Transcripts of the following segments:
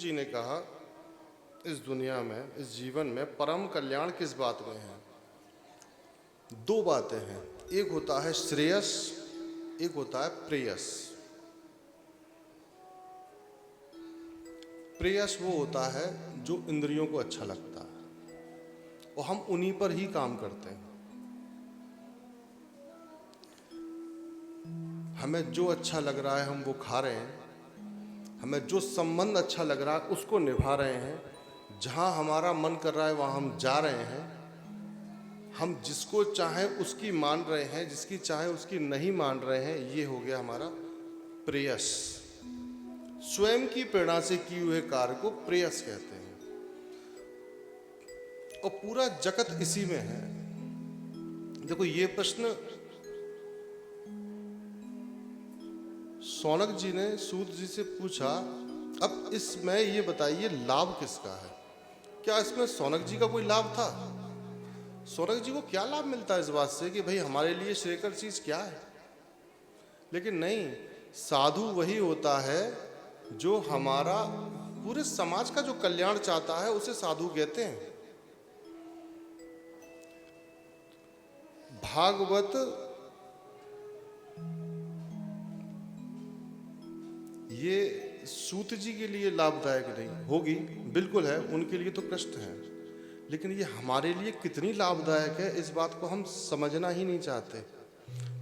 जी ने कहा, इस दुनिया में, इस जीवन में परम कल्याण किस बात में है? दो बातें हैं, एक होता है श्रेयस, एक होता है प्रेयस। प्रेयस वो होता है जो इंद्रियों को अच्छा लगता है और हम उन्हीं पर ही काम करते हैं। हमें जो अच्छा लग रहा है हम वो खा रहे हैं, हमें जो संबंध अच्छा लग रहा है उसको निभा रहे हैं, जहाँ हमारा मन कर रहा है वहाँ हम जा रहे हैं, हम जिसको चाहे उसकी मान रहे हैं, जिसकी चाहे उसकी नहीं मान रहे हैं। ये हो गया हमारा प्रेयस। स्वयं की प्रेरणा से किए हुए कार्य को प्रेयस कहते हैं और पूरा जगत इसी में है। देखो, ये प्रश्न शौनक जी ने सूत जी से पूछा, अब इसमें ये बताइए लाभ किसका है? क्या इसमें शौनक जी का कोई लाभ था? शौनक जी को क्या लाभ मिलता है इस बात से कि भाई हमारे लिए श्रेयकर चीज क्या है? लेकिन नहीं, साधु वही होता है जो हमारा पूरे समाज का जो कल्याण चाहता है, उसे साधु कहते हैं। भागवत ये सूत जी के लिए लाभदायक नहीं होगी, बिल्कुल है, उनके लिए तो कष्ट है, लेकिन ये हमारे लिए कितनी लाभदायक है इस बात को हम समझना ही नहीं चाहते।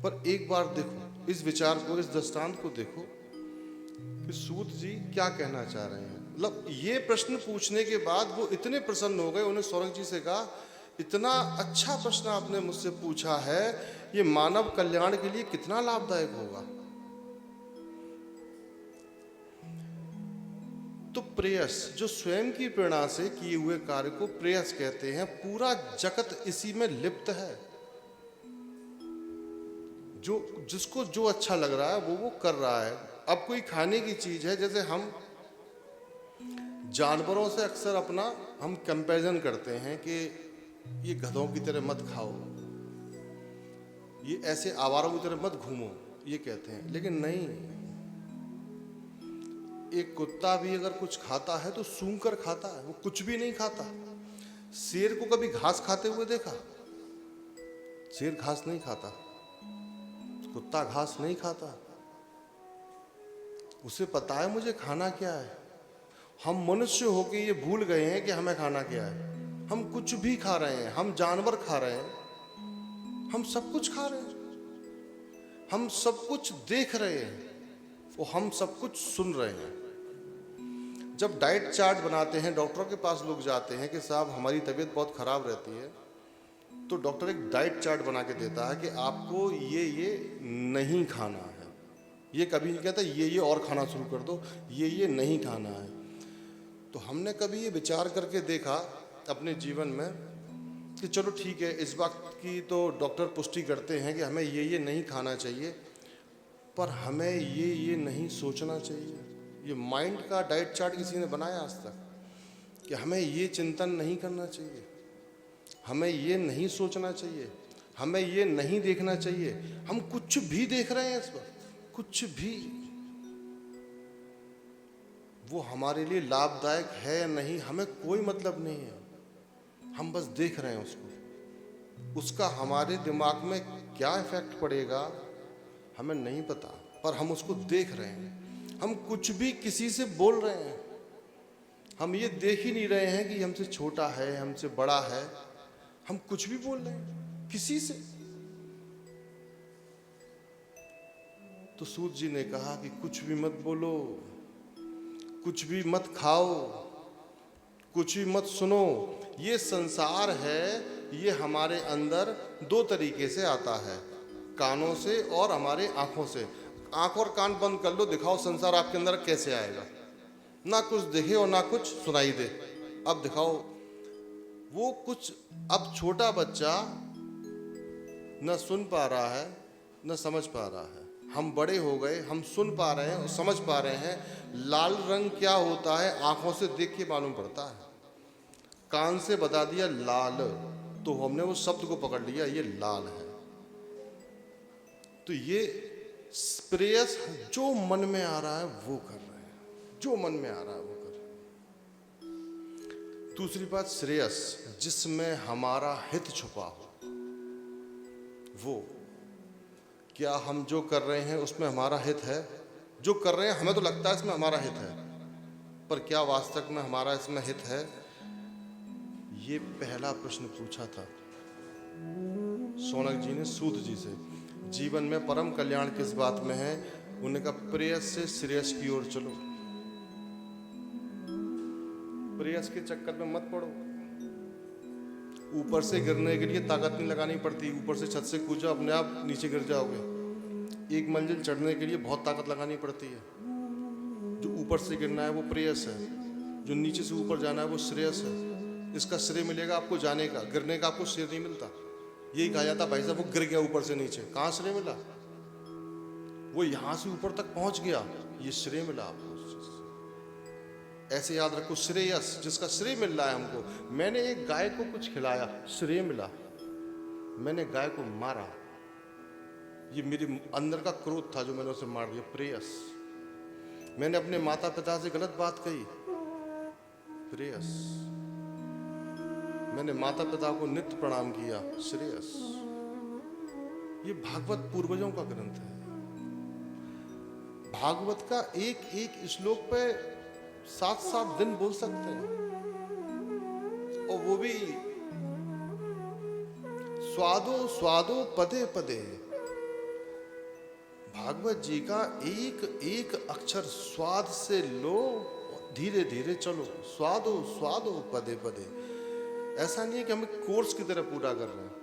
पर एक बार देखो इस विचार को, इस दृष्टांत को देखो कि सूत जी क्या कहना चाह रहे हैं। मतलब ये प्रश्न पूछने के बाद वो इतने प्रसन्न हो गए, उन्हें शौनक जी से कहा, इतना अच्छा प्रश्न आपने मुझसे पूछा है, ये मानव कल्याण के लिए कितना लाभदायक होगा। तो प्रेयस, जो स्वयं की प्रेरणा से किए हुए कार्य को प्रेयस कहते हैं। पूरा जगत इसी में लिप्त है। जो जिसको जो अच्छा लग रहा है वो कर रहा है। अब कोई खाने की चीज है, जैसे हम जानवरों से अक्सर अपना हम कंपैरिजन करते हैं कि ये गधों की तरह मत खाओ, ये ऐसे आवारों की तरह मत घूमो, ये कहते हैं। लेकिन नहीं, एक कुत्ता भी अगर कुछ खाता है तो सूंघ कर खाता है, वो कुछ भी नहीं खाता। शेर को कभी घास खाते हुए देखा? शेर घास नहीं खाता, कुत्ता घास नहीं खाता, उसे पता है मुझे खाना क्या है। हम मनुष्य होके ये भूल गए हैं कि हमें खाना क्या है। हम कुछ भी खा रहे हैं, हम जानवर खा रहे हैं, हम सब कुछ खा रहे हैं, हम सब कुछ देख रहे हैं और हम सब कुछ सुन रहे हैं। जब डाइट चार्ट बनाते हैं, डॉक्टरों के पास लोग जाते हैं कि साहब हमारी तबीयत बहुत खराब रहती है, तो डॉक्टर एक डाइट चार्ट बना के देता है कि आपको ये नहीं खाना है। ये कभी नहीं कहता ये और खाना शुरू कर दो, ये नहीं खाना है। तो हमने कभी ये विचार करके देखा अपने जीवन में कि चलो ठीक है, इस बात की तो डॉक्टर पुष्टि करते हैं कि हमें ये नहीं खाना चाहिए, पर हमें ये नहीं सोचना चाहिए। ये माइंड का डाइट चार्ट किसी ने बनाया आज तक कि हमें ये चिंतन नहीं करना चाहिए, हमें ये नहीं सोचना चाहिए, हमें ये नहीं देखना चाहिए। हम कुछ भी देख रहे हैं इस वक्त, कुछ भी, वो हमारे लिए लाभदायक है या नहीं हमें कोई मतलब नहीं है। हम बस देख रहे हैं उसको, उसका हमारे दिमाग में क्या इफेक्ट पड़ेगा हमें नहीं पता, पर हम उसको देख रहे हैं। हम कुछ भी किसी से बोल रहे हैं, हम ये देख ही नहीं रहे हैं कि हमसे छोटा है, हमसे बड़ा है, हम कुछ भी बोल रहे हैं किसी से। तो सूत जी ने कहा कि कुछ भी मत बोलो, कुछ भी मत खाओ, कुछ भी मत सुनो। ये संसार है, ये हमारे अंदर दो तरीके से आता है, कानों से और हमारे आंखों से। आंख और कान बंद कर लो, दिखाओ संसार आपके अंदर कैसे आएगा। ना कुछ दिखे और ना कुछ सुनाई दे। अब दिखाओ वो कुछ। अब छोटा बच्चा न सुन पा रहा है न समझ पा रहा है, हम बड़े हो गए, हम सुन पा रहे हैं और समझ पा रहे हैं। लाल रंग क्या होता है आंखों से देख के मालूम पड़ता है, कान से बता दिया लाल, तो हमने वो शब्द को पकड़ लिया, ये लाल है। तो ये प्रेयस जो मन में आ रहा है वो कर रहे हैं, जो मन में आ रहा है वो कर रहे हैं। दूसरी बात, श्रेयस जिसमें हमारा हित छुपा हो। वो क्या हम जो कर रहे हैं उसमें हमारा हित है? जो कर रहे हैं हमें तो लगता है इसमें हमारा हित है, पर क्या वास्तव में हमारा इसमें हित है? ये पहला प्रश्न पूछा था शौनक जी ने सूत जी से। जीवन में परम कल्याण किस बात में है? उन्होंने कहा प्रेयस से श्रेयस की ओर चलो, प्रेयस के चक्कर में मत पड़ो। ऊपर से गिरने के लिए ताकत नहीं लगानी पड़ती, ऊपर से छत से कूदो अपने आप नीचे गिर जाओगे। एक मंजिल चढ़ने के लिए बहुत ताकत लगानी पड़ती है। जो ऊपर से गिरना है वो प्रेयस है, जो नीचे से ऊपर जाना है वो श्रेयस है। इसका श्रेय मिलेगा आपको जाने का, गिरने का आपको श्रेय नहीं मिलता। यही कहा जाता भाई साहब वो गिर गया ऊपर से नीचे, कहाँ श्रेय मिला? वो यहां से ऊपर तक पहुंच गया, ये श्रेय मिला आपको। ऐसे याद रखो, श्रेयस जिसका श्रेय मिल रहा है हमको। मैंने एक गाय को कुछ खिलाया, श्रेय मिला। मैंने गाय को मारा, ये मेरे अंदर का क्रोध था जो मैंने उसे मार दिया, प्रेयस। मैंने अपने माता पिता से गलत बात कही, प्रेयस। मैंने माता पिता को नित्य प्रणाम किया, श्रेयस। ये भागवत पूर्वजों का ग्रंथ है। भागवत का एक एक श्लोक पे 7-7 दिन बोल सकते हैं, और वो भी स्वादो स्वादो पदे पदे। भागवत जी का एक एक अक्षर स्वाद से लो, धीरे धीरे चलो, स्वादो स्वादो पदे पदे। ऐसा नहीं है कि हम कोर्स की तरह पूरा कर रहे हैं।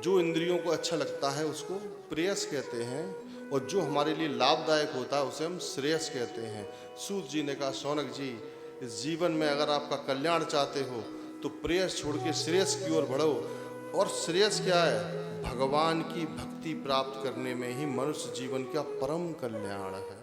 जो इंद्रियों को अच्छा लगता है उसको प्रेयस कहते हैं, और जो हमारे लिए लाभदायक होता है उसे हम श्रेयस कहते हैं। सूत जी ने कहा शौनक जी, इस जीवन में अगर आपका कल्याण चाहते हो तो प्रेयस छोड़ के श्रेयस की ओर बढ़ो। और श्रेयस क्या है? भगवान की भक्ति प्राप्त करने में ही मनुष्य जीवन का परम कल्याण है।